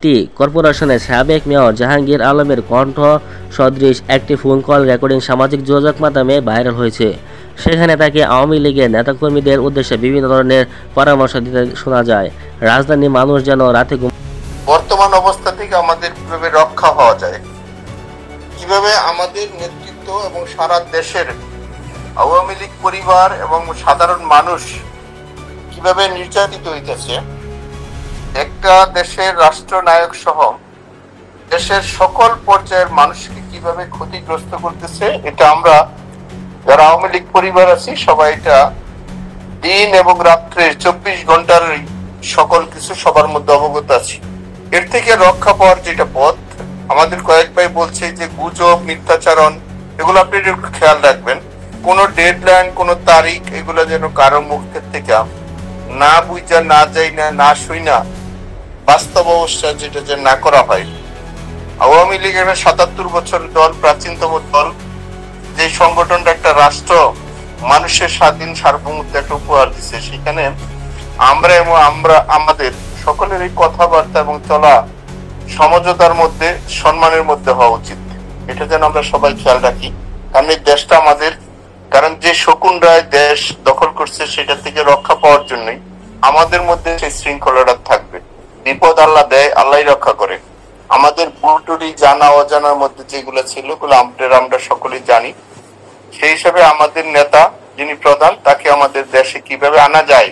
City কর্পোরেশনের সাবেক mayor Jahangir আলমের কণ্ঠ সদৃশ একটি ফোন কল রেকর্ডিং সামাজিক যোগাযোগ মাধ্যমে ভাইরাল হয়েছে। সেখানে তাকে আওয়ামী লীগের নেতাকর্মীদের উদ্দেশ্যে বিভিন্ন ধরনের পরামর্শ দিতে শোনা যায়। রাজধানীর মানুষ যেন রাতে বর্তমান অবস্থা থেকে আমাদের কিভাবে রক্ষা হওয়া যায়, কিভাবে আমাদের নেতৃত্ব এবং সারা দেশের আওয়ামী লীগ পরিবার এবং সাধারণ মানুষ কিভাবে নির্যাতিত হইতেছে, একটা দেশের রাষ্ট্রনায়ক সহ দেশের সকল পর্যায়ের মানুষকে কিভাবে ক্ষতিগ্রস্ত করতেছে, এটা আমরা যারা আওয়ামী লীগ পরিবার আছি সবাই এটা দিন এবং রাত্রে 24 ঘন্টার সকল কিছু সবার মধ্যে অবগত আছি। এর থেকে রক্ষা পাওয়ার যেটা পথ, আমাদের কয়েক ভাই বলছে যে গুজব, মিথ্যাচারণ, এগুলো আপনি একটু খেয়াল রাখবেন। কোন ডেডলাইন, কোন তারিখ, এগুলো যেন কারো মুখের থেকে না বুঝা, না যাই না শুই না, বাস্তব অবস্থা যেটা যে না করা হয়। আওয়ামী লীগ একটা 77 বছর দল, প্রাচীনতম দল, যে সংগঠনটা একটা রাষ্ট্র মানুষের স্বাধীন সার্বভৌমত্ব একটা উপহার দিচ্ছে, সেখানে আমরা এবং আমাদের সকলের এই কথাবার্তা এবং চলা সমঝোতার মধ্যে, সম্মানের মধ্যে হওয়া উচিত। এটা যেন আমরা সবাই খেয়াল রাখি, কারণ এই দেশটা আমাদের, কারণ যে শকুন রায় দেশ দখল করছে সেটা থেকে রক্ষা পাওয়ার জন্যই আমাদের মধ্যে সেই শৃঙ্খলাটা থাকবে। বিপদ আল্লাহ দেয়, আল্লাহই রক্ষা করে। আমাদের ভুলটুরি জানা অজানার মধ্যে যেগুলো ছিল ওগুলো আমরা সকলেই জানি। সেই হিসাবে আমাদের নেতা যিনি প্রধান, তাকে আমাদের দেশে কিভাবে আনা যায়,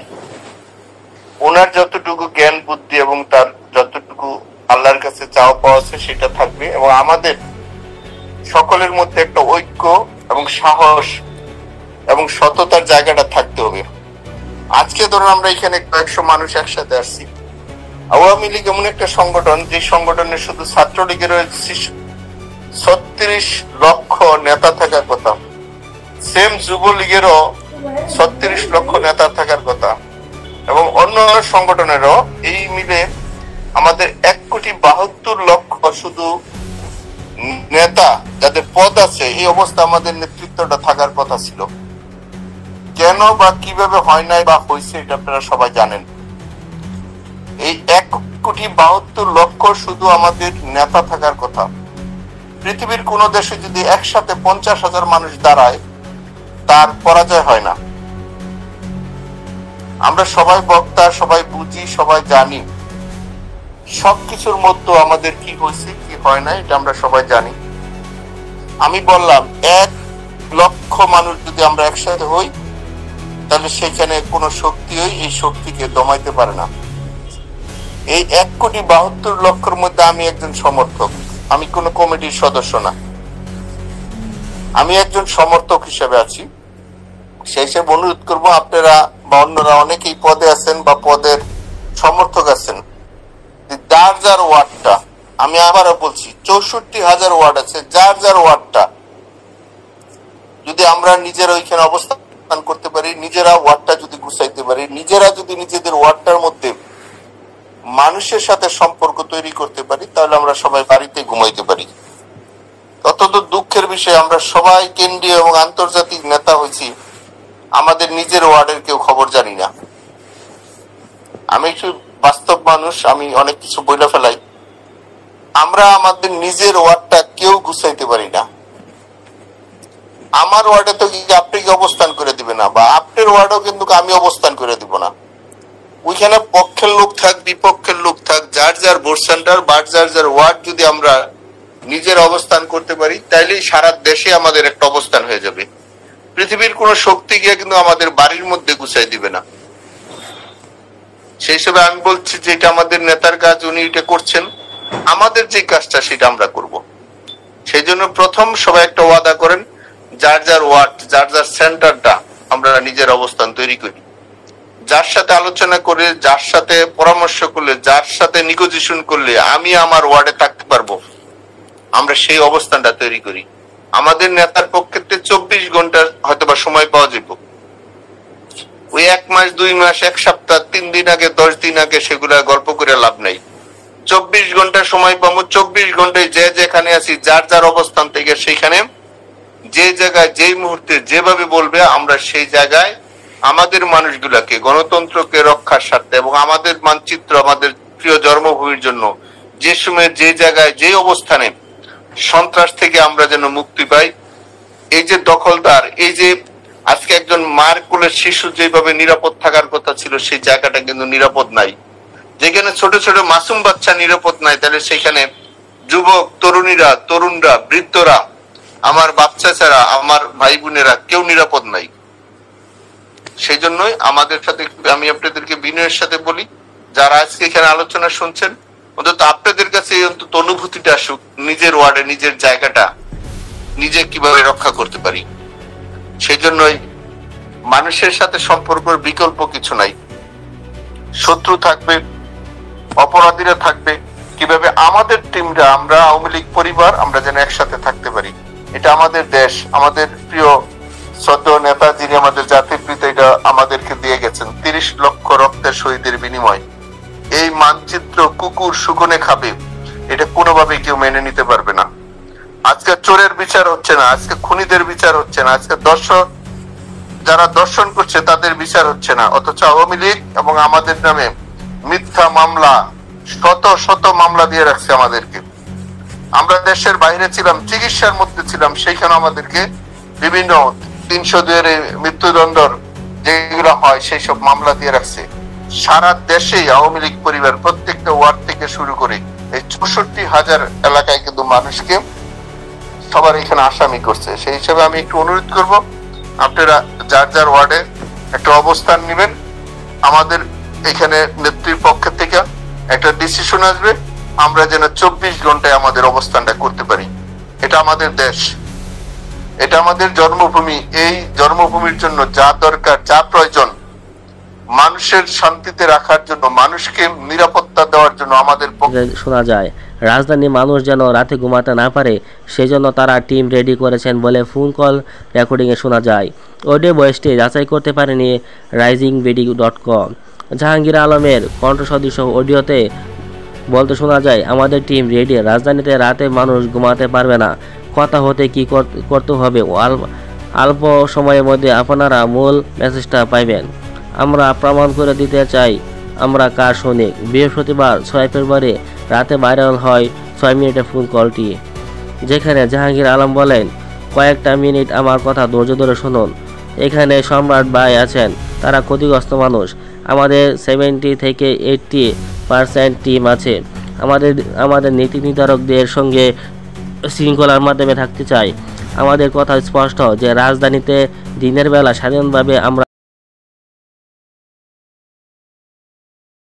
ওনার যতটুকু জ্ঞান বুদ্ধি এবং তার যতটুকু আল্লাহর কাছে চাওয়া পাওয়া আছে সেটা থাকবে, এবং আমাদের সকলের মধ্যে একটা ঐক্য এবং সাহস এবং সততার জায়গাটা থাকতে হবে। আজকে ধরুন আমরা এখানে কয়েকশো মানুষ একসাথে আসছি। আওয়ামী লীগ এমন একটা সংগঠন, যে সংগঠনের শুধু ছাত্রলীগের 36 লক্ষ নেতা থাকার কথা, সেম যুবলীগেরও 36 লক্ষ নেতা থাকার কথা, এবং অন্য সংগঠনেরও এই মিলে আমাদের 1,72,00,000 শুধু নেতা যাদের পদ আছে, এই অবস্থা আমাদের নেতৃত্বটা থাকার কথা ছিল। কেন বা কিভাবে হয় নাই বা হয়েছে এটা আপনারা সবাই জানেন। এই 1,72,00,000 শুধু আমাদের নেতা থাকার কথা। পৃথিবীর কোন দেশে যদি একসাথে 50,000 মানুষ দাঁড়ায়, তার পরাজয় হয় না। আমরা সবাই বক্তা, সবাই বুঝি, সবাই জানি সবকিছুর মধ্যে আমাদের কি হয়েছে কি হয় না, এটা আমরা সবাই জানি। আমি বললাম 1,00,000 মানুষ যদি আমরা একসাথে হই, তাহলে সেখানে কোনো শক্তি এই শক্তিকে দমাইতে পারে না। এই 1,72,00,000 মধ্যে আমি একজন সমর্থক, আমি কোনো কমিটির সদস্য না, আমি একজন সমর্থক হিসেবে আছি। সেই হিসেবে অনুরোধ করবো আপনারা বা অন্যরা অনেকেই পদে আছেন বা পদের সমর্থক আছেন, যার যার ওয়ার্ডটা, আমি আবারও বলছি 64,000 ওয়ার্ড আছে, যার যার ওয়ার্ডটা যদি আমরা নিজেরা ওইখানে অবস্থান করতে পারি, নিজেরা ওয়ার্ডটা যদি গুছাইতে পারি, নিজেরা যদি নিজেদের ওয়ার্ডটার মধ্যে মানুষের সাথে সম্পর্ক তৈরি করতে পারি, তাহলে আমরা সবাই বাড়িতে ঘুমাইতে পারি। অত্যন্ত দুঃখের বিষয়, আমরা সবাই কেন্দ্রীয় এবং আন্তর্জাতিক নেতা হয়েছি, আমাদের নিজের ওয়ার্ডের কেউ খবর জানি না। আমি একটু বাস্তব মানুষ, আমি অনেক কিছু বইলা ফেলাই। আমরা আমাদের নিজের ওয়ার্ডটা কেউ গুছাইতে পারি না। আমার ওয়ার্ডে তো আপনি কি অবস্থান করে দিবে না, বা আপনার ওয়ার্ডেও কিন্তু আমি অবস্থান করে দিব না। ওইখানে পক্ষের লোক থাক, বিপক্ষের লোক থাক, যার যার ভোট সেন্টার বা যার যার ওয়ার্ড যদি আমরা নিজের অবস্থান করতে পারি, তাইলেই সারা দেশে আমাদের একটা অবস্থান হয়ে যাবে। পৃথিবীর কোন শক্তি গিয়ে কিন্তু আমাদের বাড়ির মধ্যে গুছাই দিবে না। সেই হিসেবে আমি বলছি যে এটা আমাদের নেতার কাজ, উনি এটা করছেন, আমাদের যে কাজটা সেটা আমরা করব। সেই জন্য প্রথম সবাই একটা ওয়াদা করেন, যার যার ওয়ার্ড, যার যার সেন্টারটা আমরা নিজের অবস্থান তৈরি করি, যার সাথে আলোচনা করে, যার সাথে পরামর্শ করলে, যার সাথে নিগোজিয়েশন করলে আমি আমার ওয়ার্ডে থাকতে পারবো, আমরা সেই অবস্থানটা তৈরি করি। আমাদের নেতার পক্ষে 24 ঘন্টা হয়তো বা সময় পাওয়া যাবে, ওই 1 মাস 2 মাস 1 সপ্তাহ 3 দিন আগে 10 দিন আগে সেগুলা গল্প করে লাভ নাই। 24 ঘন্টা সময় পাবো, 24 ঘন্টায় যে যেখানে আছি যার যার অবস্থান থেকে সেখানে যে জায়গায় যেই মুহূর্তে যেভাবে বলবে, আমরা সেই জায়গায় আমাদের মানুষগুলাকে, গণতন্ত্রকে রক্ষার স্বার্থে এবং আমাদের মানচিত্র, আমাদের প্রিয় জন্মভূমির জন্য যে সময় যে জায়গায় যে অবস্থানে সন্ত্রাস থেকে আমরা যেন মুক্তি পাই। এই যে দখলদার, এই যে আজকে একজন মার কোলের শিশু যেভাবে নিরাপদ থাকার কথা ছিল সেই জায়গাটা কিন্তু নিরাপদ নাই। যেখানে ছোট ছোট মাসুম বাচ্চা নিরাপদ নাই, তাহলে সেখানে যুবক তরুণরা বৃদ্ধরা, আমার বাচ্চা ছাড়া আমার ভাই বোনেরা কেউ নিরাপদ নাই। সেই জন্যই আমাদের সাথে আমি আপনাদেরকে বিনয়ের সাথে বলি, যারা আজকে এখানে আলোচনা শুনছেন, অন্তত আপনাদের কাছে অন্তত অনুভূতিটা আসুক, নিজের ওয়ার্ডে নিজের জায়গাটা নিজে কিভাবে রক্ষা করতে পারি। সেই জন্যই মানুষের সাথে সম্পর্কের বিকল্প কিছু নাই। শত্রু থাকবে, অপরাধীরা থাকবে, কিভাবে আমাদের টিমরা, আমরা আওয়ামী লীগ পরিবার, আমরা যেন একসাথে থাকতে পারি। এটা আমাদের দেশ, আমাদের প্রিয় শ্রদ্ধেয় নেতা যিনি আমাদের জাতির পিতা, এটা আমাদেরকে দিয়ে গেছেন 30 লক্ষ রক্তের শহীদের বিনিময়। এই মানচিত্র কুকুর শুকনে খাবে, এটা কোনোভাবেই কেউ মেনে নিতে পারবে না। আজকে চোরের বিচার হচ্ছে না, আজকে খুনিদের বিচার হচ্ছে না, আজকে যারা দর্শন করছে তাদের বিচার হচ্ছে না, অথচ আওয়ামী লীগ এবং আমাদের নামে মিথ্যা মামলা, শত মামলা দিয়ে রাখছে আমাদেরকে। আমরা দেশের বাইরে ছিলাম, চিকিৎসার মধ্যে ছিলাম, সেইখানে আমাদেরকে বিভিন্ন 302 মৃত্যুদণ্ড যেগুলো হয় সেই সব মামলা দিয়ে রাখছে। সারা দেশেই আওয়ামী লীগ পরিবার প্রত্যেকটা ওয়ার্ড থেকে শুরু করে এই 64,000 এলাকায় কিন্তু মানুষকে সবার এখানে আসামি করছে। সেই হিসাবে আমি একটু অনুরোধ করব, আপনারা যার যার ওয়ার্ডে একটা অবস্থান নেবেন। আমাদের এখানে নেত্রীর পক্ষ থেকে একটা ডিসিশন আসবে, আমরা যেন 24 ঘন্টায় আমাদের অবস্থানটা করতে পারি। এটা আমাদের দেশ, এটা আমাদের জন্মভূমি। এই জন্মভূমির জন্য যা দরকার, যা প্রয়োজন, মানুষের শান্তিতে রাখার জন্য, মানুষকে নিরাপত্তা দেওয়ার জন্য আমাদের শোনা যায় রাজধানী মানুষ যেন রাতে ঘুমাতে না পারে সেজন্য তারা টিম রেডি করেছেন বলে ফোন কল রেকর্ডিংয়ে শোনা যায়। অডিও ভয়েসটি যাচাই করতে পারেনি risingbeedi.com। জাহাঙ্গীর আলমের কণ্ঠসদৃশ অডিওতে বলতে শোনা যায়, আমাদের টিম রেডি, রাজধানীতে রাতে মানুষ ঘুমাতে পারবে না, কথা হতে কি করতে হবে, অল্প সময়ের মধ্যে আপনারা মূল মেসেজটা পাইবেন। আমরা প্রমাণ করে দিতে চাই আমরা কার সৈনিক। বৃহস্পতিবার 6 ফেব্রুয়ারি রাতে ভাইরাল হয় 6 মিনিটের ফোন কলটি, যেখানে জাহাঙ্গীর আলম বলেন, কয়েকটা মিনিট আমার কথা ধৈর্য ধরে শুনুন। এখানে সম্রাট ভাই আছেন, তারা ক্ষতিগ্রস্ত মানুষ। আমাদের 70 থেকে 80% টিম আছে। আমাদের নীতি নির্ধারকদের সঙ্গে শৃঙ্খলার মাধ্যমে থাকতে চাই। আমাদের কথা স্পষ্ট যে রাজধানীতে দিনের বেলা স্বাধীনভাবে আমরা